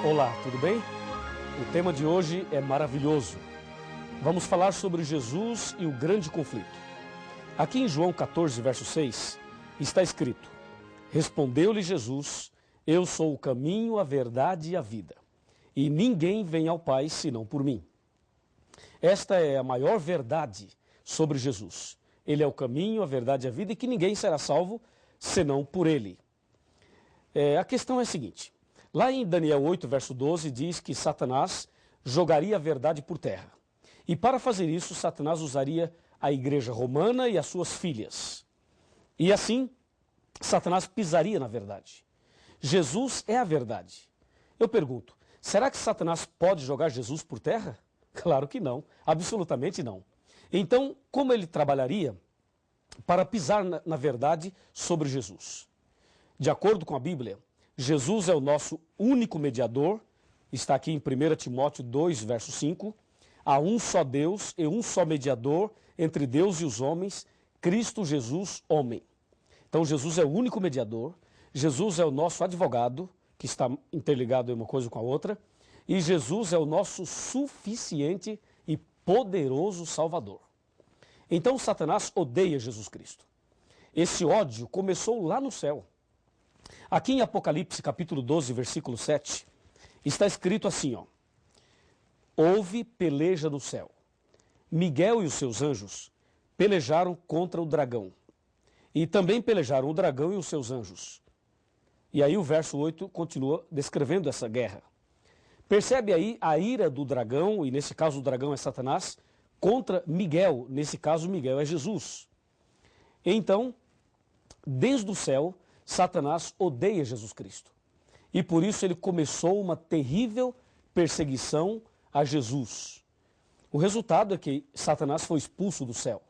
Olá, tudo bem? O tema de hoje é maravilhoso. Vamos falar sobre Jesus e o grande conflito. Aqui em João 14, verso 6, está escrito: Respondeu-lhe Jesus: Eu sou o caminho, a verdade e a vida, e ninguém vem ao Pai senão por mim. Esta é a maior verdade sobre Jesus. Ele é o caminho, a verdade e a vida, e que ninguém será salvo senão por ele. A questão é a seguinte: lá em Daniel 8, verso 12, diz que Satanás jogaria a verdade por terra. E para fazer isso, Satanás usaria a igreja romana e as suas filhas. E assim, Satanás pisaria na verdade. Jesus é a verdade. Eu pergunto, será que Satanás pode jogar Jesus por terra? Claro que não, absolutamente não. Então, como ele trabalharia para pisar na verdade sobre Jesus? De acordo com a Bíblia, Jesus é o nosso único mediador, está aqui em 1 Timóteo 2, verso 5, há um só Deus e um só mediador entre Deus e os homens, Cristo Jesus, homem. Então Jesus é o único mediador, Jesus é o nosso advogado, que está interligado uma coisa com a outra, e Jesus é o nosso suficiente e poderoso Salvador. Então Satanás odeia Jesus Cristo. Esse ódio começou lá no céu. Aqui em Apocalipse capítulo 12, versículo 7, está escrito assim, ó: Houve peleja no céu. Miguel e os seus anjos pelejaram contra o dragão. E também pelejaram o dragão e os seus anjos. E aí o verso 8 continua descrevendo essa guerra. Percebe aí a ira do dragão, e nesse caso o dragão é Satanás, contra Miguel, nesse caso Miguel é Jesus. Então, desde o céu, Satanás odeia Jesus Cristo. E por isso ele começou uma terrível perseguição a Jesus. O resultado é que Satanás foi expulso do céu.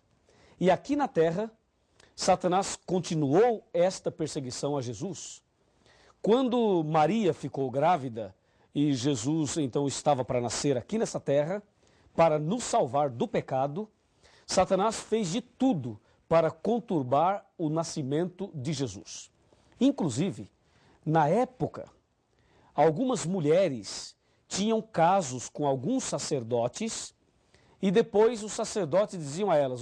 E aqui na terra, Satanás continuou esta perseguição a Jesus. Quando Maria ficou grávida e Jesus então estava para nascer aqui nessa terra, para nos salvar do pecado, Satanás fez de tudo para conturbar o nascimento de Jesus. Inclusive, na época, algumas mulheres tinham casos com alguns sacerdotes e depois os sacerdotes diziam a elas: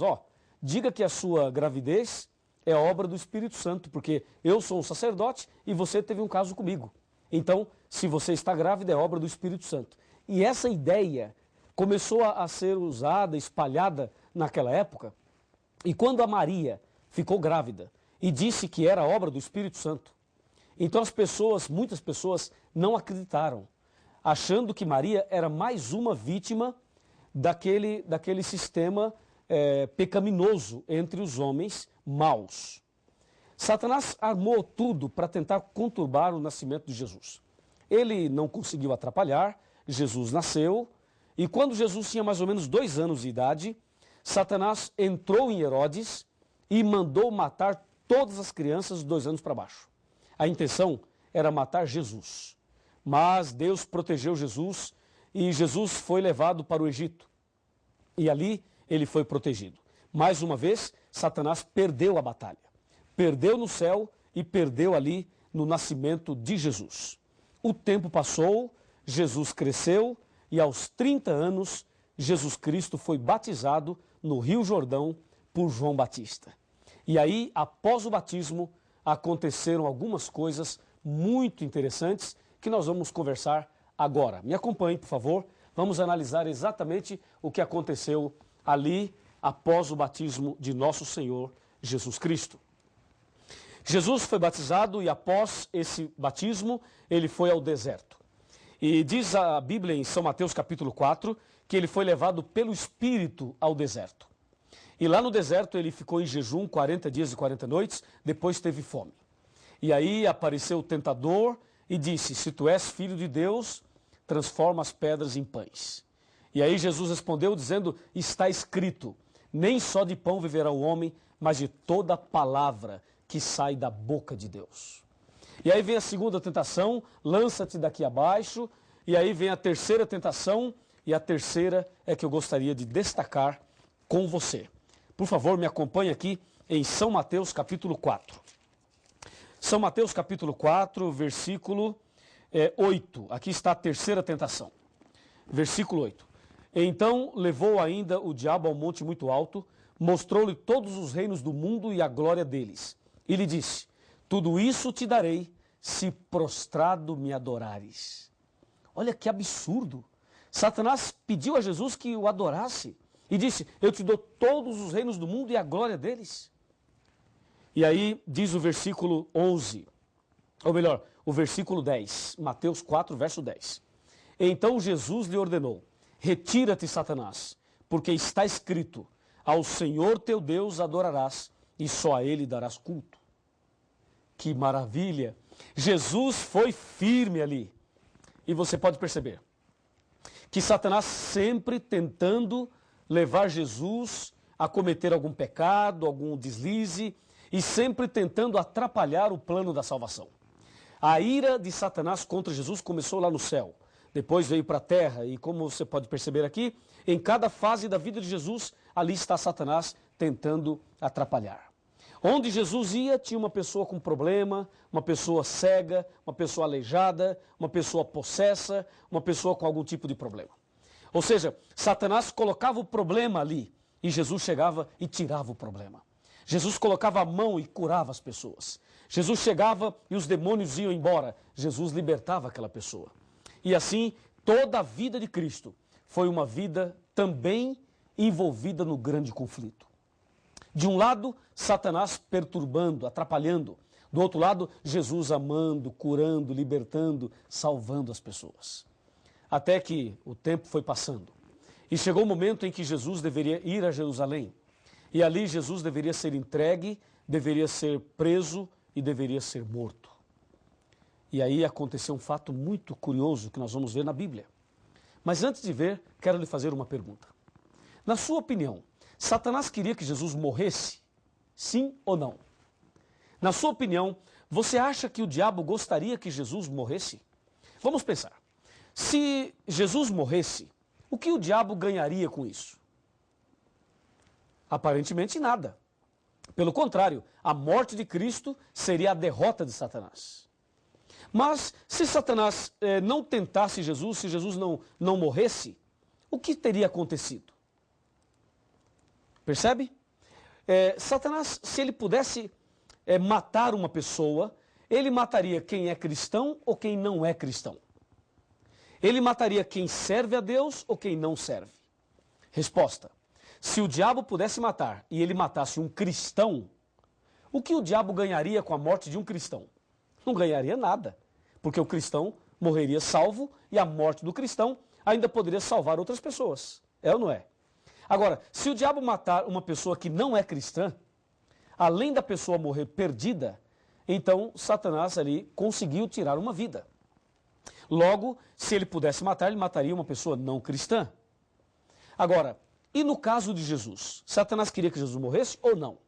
diga que a sua gravidez é obra do Espírito Santo, porque eu sou um sacerdote e você teve um caso comigo. Então, se você está grávida, é obra do Espírito Santo. E essa ideia começou a ser usada, espalhada naquela época. E quando a Maria ficou grávida e disse que era obra do Espírito Santo, então muitas pessoas não acreditaram, achando que Maria era mais uma vítima daquele sistema pecaminoso entre os homens maus. Satanás armou tudo para tentar conturbar o nascimento de Jesus. Ele não conseguiu atrapalhar, Jesus nasceu, e quando Jesus tinha mais ou menos 2 anos de idade, Satanás entrou em Herodes e mandou matar todas as crianças de 2 anos para baixo. A intenção era matar Jesus. Mas Deus protegeu Jesus e Jesus foi levado para o Egito. E ali ele foi protegido. Mais uma vez, Satanás perdeu a batalha. Perdeu no céu e perdeu ali no nascimento de Jesus. O tempo passou, Jesus cresceu e aos 30 anos, Jesus Cristo foi batizado no Rio Jordão por João Batista. E aí, após o batismo, aconteceram algumas coisas muito interessantes que nós vamos conversar agora. Me acompanhe, por favor. Vamos analisar exatamente o que aconteceu ali após o batismo de nosso Senhor Jesus Cristo. Jesus foi batizado e após esse batismo, ele foi ao deserto. E diz a Bíblia em São Mateus capítulo 4 que ele foi levado pelo Espírito ao deserto. E lá no deserto ele ficou em jejum 40 dias e 40 noites, depois teve fome. E aí apareceu o tentador e disse: se tu és filho de Deus, transforma as pedras em pães. E aí Jesus respondeu dizendo: está escrito, nem só de pão viverá o homem, mas de toda palavra que sai da boca de Deus. E aí vem a segunda tentação: lança-te daqui abaixo. E aí vem a terceira tentação, e a terceira é que eu gostaria de destacar com você. Por favor, me acompanhe aqui em São Mateus capítulo 4. São Mateus capítulo 4, versículo 8. Aqui está a terceira tentação. Versículo 8. Então levou ainda o diabo ao monte muito alto, mostrou-lhe todos os reinos do mundo e a glória deles. E lhe disse, tudo isso te darei, se prostrado me adorares. Olha que absurdo. Satanás pediu a Jesus que o adorasse e disse, eu te dou todos os reinos do mundo e a glória deles. E aí diz o versículo 11, ou melhor, o versículo 10, Mateus 4, verso 10. Então Jesus lhe ordenou, retira-te, Satanás, porque está escrito, ao Senhor teu Deus adorarás e só a Ele darás culto. Que maravilha! Jesus foi firme ali. E você pode perceber que Satanás sempre tentando levar Jesus a cometer algum pecado, algum deslize, e sempre tentando atrapalhar o plano da salvação. A ira de Satanás contra Jesus começou lá no céu, depois veio para a terra, e como você pode perceber aqui, em cada fase da vida de Jesus, ali está Satanás tentando atrapalhar. Onde Jesus ia, tinha uma pessoa com problema, uma pessoa cega, uma pessoa aleijada, uma pessoa possessa, uma pessoa com algum tipo de problema. Ou seja, Satanás colocava o problema ali e Jesus chegava e tirava o problema. Jesus colocava a mão e curava as pessoas. Jesus chegava e os demônios iam embora. Jesus libertava aquela pessoa. E assim, toda a vida de Cristo foi uma vida também envolvida no grande conflito. De um lado, Satanás perturbando, atrapalhando. Do outro lado, Jesus amando, curando, libertando, salvando as pessoas. Até que o tempo foi passando. E chegou o momento em que Jesus deveria ir a Jerusalém. E ali Jesus deveria ser entregue, deveria ser preso e deveria ser morto. E aí aconteceu um fato muito curioso que nós vamos ver na Bíblia. Mas antes de ver, quero lhe fazer uma pergunta. Na sua opinião, Satanás queria que Jesus morresse? Sim ou não? Na sua opinião, você acha que o diabo gostaria que Jesus morresse? Vamos pensar. Se Jesus morresse, o que o diabo ganharia com isso? Aparentemente nada. Pelo contrário, a morte de Cristo seria a derrota de Satanás. Mas se Satanás não tentasse Jesus, se Jesus não morresse, o que teria acontecido? Percebe? Satanás, se ele pudesse matar uma pessoa, ele mataria quem é cristão ou quem não é cristão. Ele mataria quem serve a Deus ou quem não serve. Resposta. Se o diabo pudesse matar e ele matasse um cristão, o que o diabo ganharia com a morte de um cristão? Não ganharia nada, porque o cristão morreria salvo e a morte do cristão ainda poderia salvar outras pessoas. É ou não é? Agora, se o diabo matar uma pessoa que não é cristã, além da pessoa morrer perdida, então Satanás ali conseguiu tirar uma vida. Logo, se ele pudesse matar, ele mataria uma pessoa não cristã. Agora, e no caso de Jesus? Satanás queria que Jesus morresse ou não?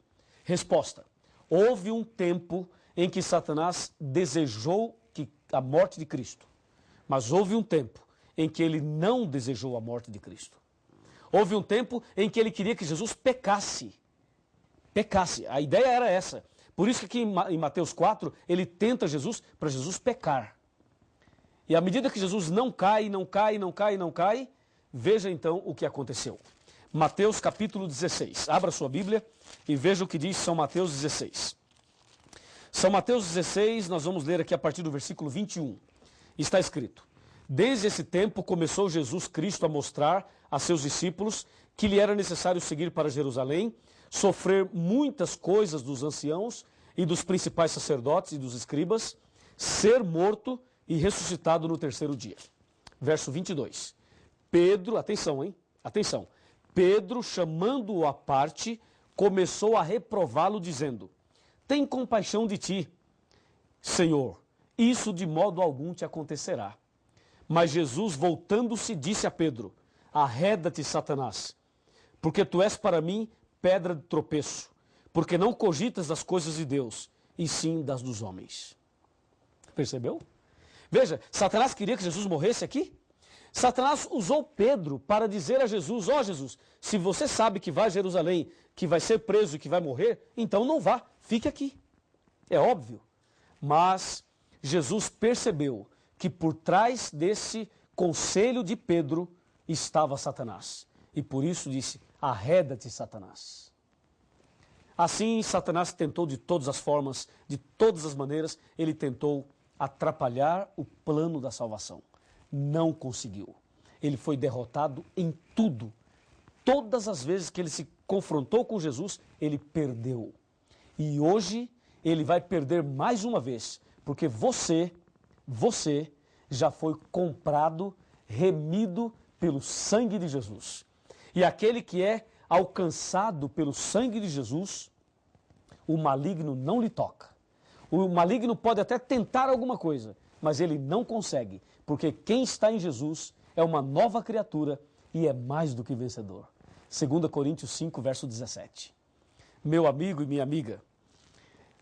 Resposta. Houve um tempo em que Satanás desejou a morte de Cristo. Mas houve um tempo em que ele não desejou a morte de Cristo. Houve um tempo em que ele queria que Jesus pecasse. Pecasse. A ideia era essa. Por isso que aqui em Mateus 4, ele tenta Jesus para Jesus pecar. E à medida que Jesus não cai, veja então o que aconteceu. Mateus capítulo 16. Abra sua Bíblia e veja o que diz São Mateus 16. São Mateus 16, nós vamos ler aqui a partir do versículo 21. Está escrito: Desde esse tempo começou Jesus Cristo a mostrar a seus discípulos que lhe era necessário seguir para Jerusalém, sofrer muitas coisas dos anciãos e dos principais sacerdotes e dos escribas, ser morto e ressuscitado no terceiro dia. Verso 22. Pedro, atenção, hein? Atenção. Pedro, chamando-o à parte, começou a reprová-lo, dizendo: Tem compaixão de ti, Senhor, isso de modo algum te acontecerá. Mas Jesus, voltando-se, disse a Pedro: Arreda-te, Satanás, porque tu és para mim pedra de tropeço, porque não cogitas das coisas de Deus, e sim das dos homens. Percebeu? Veja, Satanás queria que Jesus morresse aqui. Satanás usou Pedro para dizer a Jesus: ó Jesus, se você sabe que vai a Jerusalém, que vai ser preso e que vai morrer, então não vá, fique aqui. É óbvio. Mas Jesus percebeu que por trás desse conselho de Pedro estava Satanás. E por isso disse: arreda-te, Satanás. Assim, Satanás tentou de todas as formas, de todas as maneiras, ele tentou atrapalhar o plano da salvação. Não conseguiu. Ele foi derrotado em tudo. Todas as vezes que ele se confrontou com Jesus, ele perdeu. E hoje ele vai perder mais uma vez, porque você já foi comprado, remido pelo sangue de Jesus. E aquele que é alcançado pelo sangue de Jesus, o maligno não lhe toca. O maligno pode até tentar alguma coisa, mas ele não consegue, porque quem está em Jesus é uma nova criatura e é mais do que vencedor. 2 Coríntios 5, verso 17. Meu amigo e minha amiga,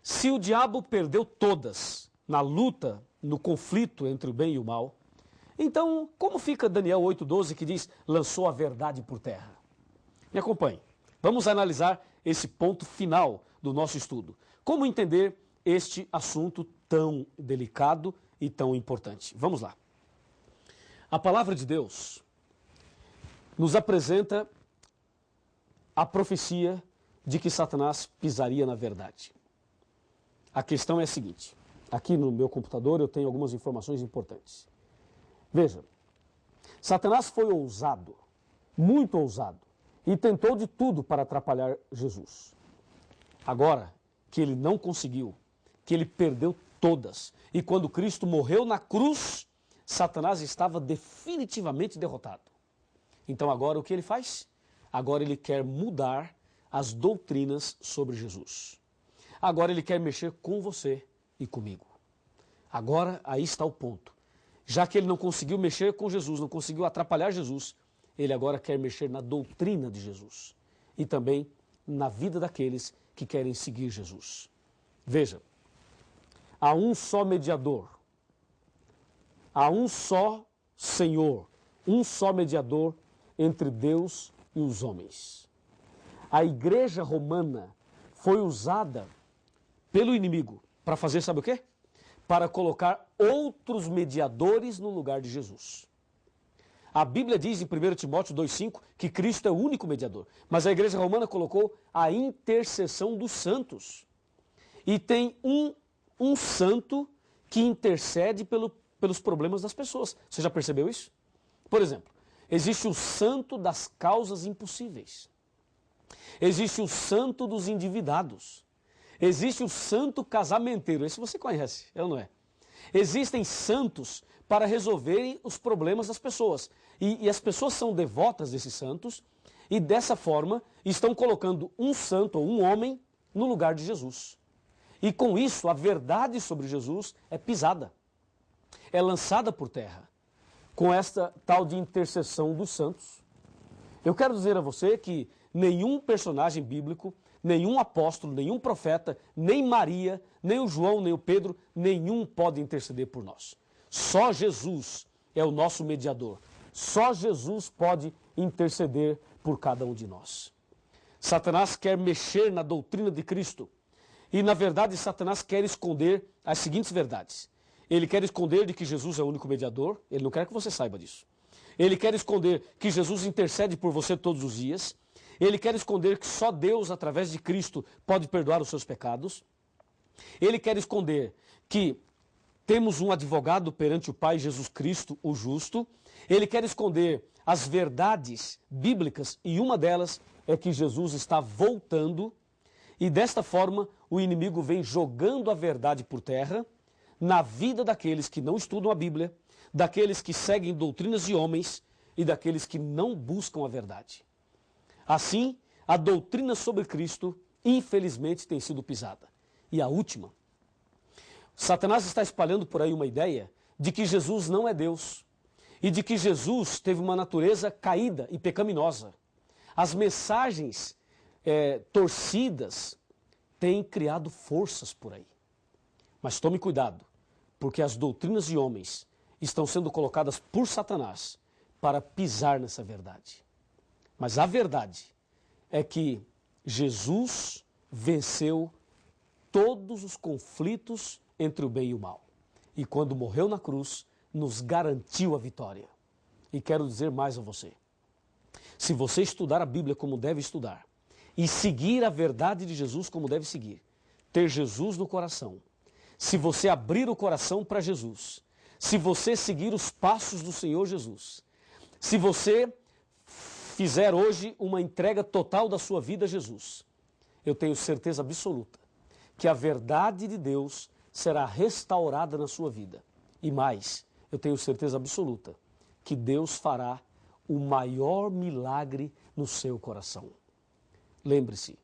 se o diabo perdeu todas na luta, no conflito entre o bem e o mal, então como fica Daniel 8,12 que diz: lançou a verdade por terra? Me acompanhe. Vamos analisar esse ponto final do nosso estudo. Como entender este assunto tão delicado e tão importante? Vamos lá. A palavra de Deus nos apresenta a profecia de que Satanás pisaria na verdade. A questão é a seguinte: aqui no meu computador eu tenho algumas informações importantes. Veja, Satanás foi ousado, muito ousado, e tentou de tudo para atrapalhar Jesus. Agora que ele não conseguiu, que ele perdeu todas, e quando Cristo morreu na cruz, Satanás estava definitivamente derrotado. Então agora o que ele faz? Agora ele quer mudar as doutrinas sobre Jesus. Agora ele quer mexer com você e comigo. Agora aí está o ponto. Já que ele não conseguiu mexer com Jesus, não conseguiu atrapalhar Jesus, ele agora quer mexer na doutrina de Jesus e também na vida daqueles que querem seguir Jesus. Veja, há um só mediador, há um só Senhor, um só mediador entre Deus e os homens. A igreja romana foi usada pelo inimigo para fazer, sabe o quê? Para colocar outros mediadores no lugar de Jesus. A Bíblia diz em 1 Timóteo 2,5 que Cristo é o único mediador. Mas a igreja romana colocou a intercessão dos santos. E tem um santo que intercede pelos problemas das pessoas. Você já percebeu isso? Por exemplo, existe o santo das causas impossíveis. Existe o santo dos endividados. Existe o santo casamenteiro. Esse você conhece, é ou não é? Existem santos para resolverem os problemas das pessoas. E as pessoas são devotas desses santos e dessa forma estão colocando um santo ou um homem no lugar de Jesus. E com isso a verdade sobre Jesus é pisada, é lançada por terra, com esta tal de intercessão dos santos. Eu quero dizer a você que nenhum personagem bíblico, nenhum apóstolo, nenhum profeta, nem Maria, nem o João, nem o Pedro, nenhum pode interceder por nós. Só Jesus é o nosso mediador. Só Jesus pode interceder por cada um de nós. Satanás quer mexer na doutrina de Cristo. E, na verdade, Satanás quer esconder as seguintes verdades. Ele quer esconder de que Jesus é o único mediador. Ele não quer que você saiba disso. Ele quer esconder que Jesus intercede por você todos os dias. Ele quer esconder que só Deus, através de Cristo, pode perdoar os seus pecados. Ele quer esconder que temos um advogado perante o Pai, Jesus Cristo, o justo. Ele quer esconder as verdades bíblicas e uma delas é que Jesus está voltando. E desta forma, o inimigo vem jogando a verdade por terra na vida daqueles que não estudam a Bíblia, daqueles que seguem doutrinas de homens e daqueles que não buscam a verdade. Assim, a doutrina sobre Cristo, infelizmente, tem sido pisada. E a última, Satanás está espalhando por aí uma ideia de que Jesus não é Deus e de que Jesus teve uma natureza caída e pecaminosa. As mensagens torcidas têm criado forças por aí. Mas tome cuidado, porque as doutrinas de homens estão sendo colocadas por Satanás para pisar nessa verdade. Mas a verdade é que Jesus venceu todos os conflitos entre o bem e o mal. E quando morreu na cruz, nos garantiu a vitória. E quero dizer mais a você. Se você estudar a Bíblia como deve estudar, e seguir a verdade de Jesus como deve seguir, ter Jesus no coração, se você abrir o coração para Jesus, se você seguir os passos do Senhor Jesus, se você fizer hoje uma entrega total da sua vida a Jesus, eu tenho certeza absoluta que a verdade de Deus será restaurada na sua vida. E mais, eu tenho certeza absoluta que Deus fará o maior milagre no seu coração. Lembre-se,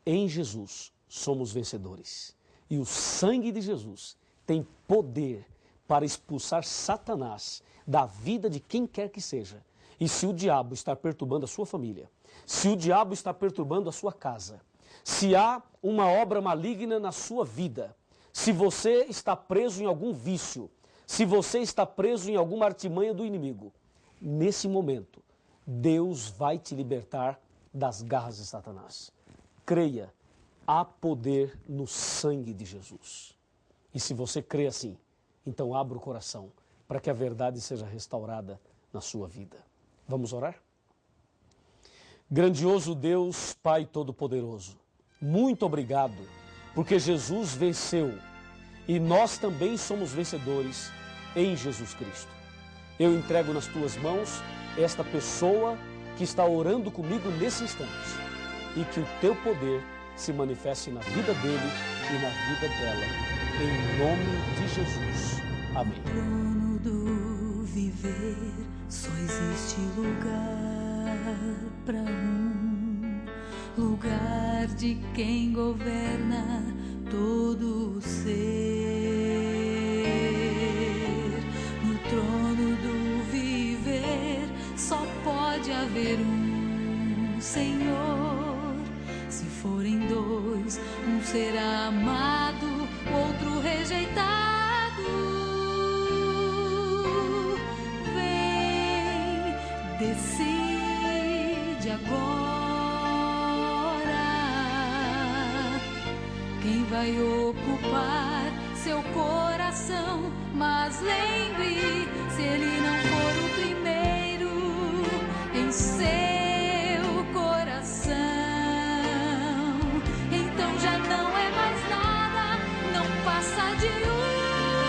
em Jesus somos vencedores. E o sangue de Jesus tem poder para expulsar Satanás da vida de quem quer que seja. E se o diabo está perturbando a sua família, se o diabo está perturbando a sua casa, se há uma obra maligna na sua vida, se você está preso em algum vício, se você está preso em alguma artimanha do inimigo, nesse momento, Deus vai te libertar das garras de Satanás. Creia, há poder no sangue de Jesus. E se você crê assim, então abra o coração para que a verdade seja restaurada na sua vida. Vamos orar? Grandioso Deus, Pai Todo-Poderoso, muito obrigado, porque Jesus venceu e nós também somos vencedores em Jesus Cristo. Eu entrego nas tuas mãos esta pessoa que está orando comigo nesse instante e que o teu poder se manifeste na vida dele e na vida dela, em nome de Jesus. Amém. No trono do viver só existe lugar para lugar de quem governa todo o ser. No trono do viver só pode haver Senhor. Se forem dois, será amado, outro rejeitado. Vem, decide agora quem vai ocupar seu coração. Mas lembre, se ele não for o primeiro em seu coração, então já não é mais nada, não passa de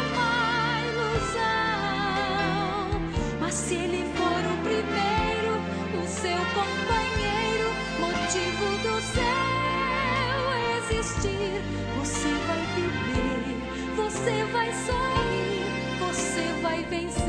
uma ilusão. Mas se ele for o primeiro, o seu companheiro, motivo do seu existir, você vai viver, você vai sorrir, você vai vencer.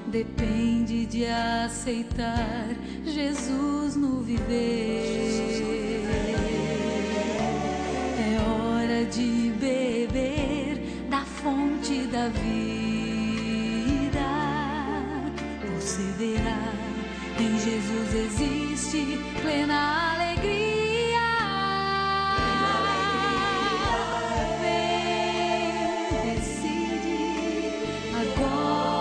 Depende de aceitar Jesus no viver. É hora de beber da fonte da vida. Você verá, em Jesus existe plena alegria. Vem, decide agora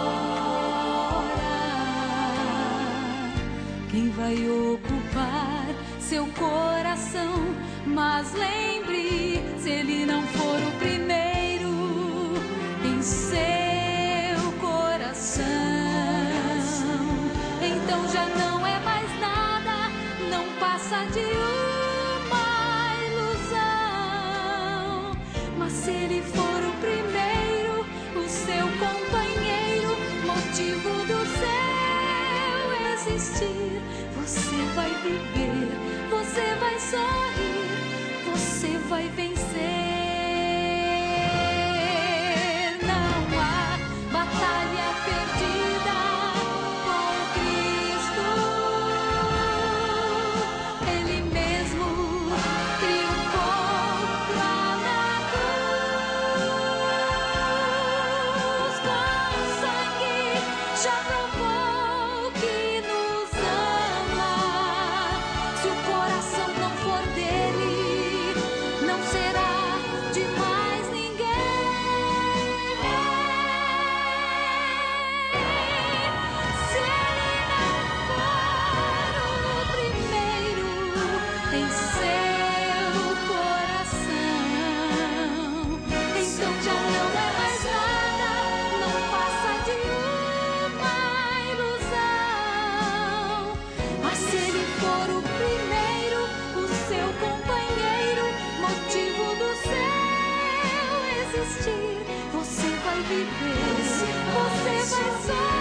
quem vai ocupar seu coração. Mas lembre, se ele não for o primeiro em seu coração, então já não é mais nada, não passa de uma ilusão. Mas se ele for o primeiro, o seu companheiro, motivo do seu existir, você vai viver, você vai sorrir, você vai vencer. Não há batalha perdida com Cristo. Ele mesmo triunfou lá na cruz. viver, você vai só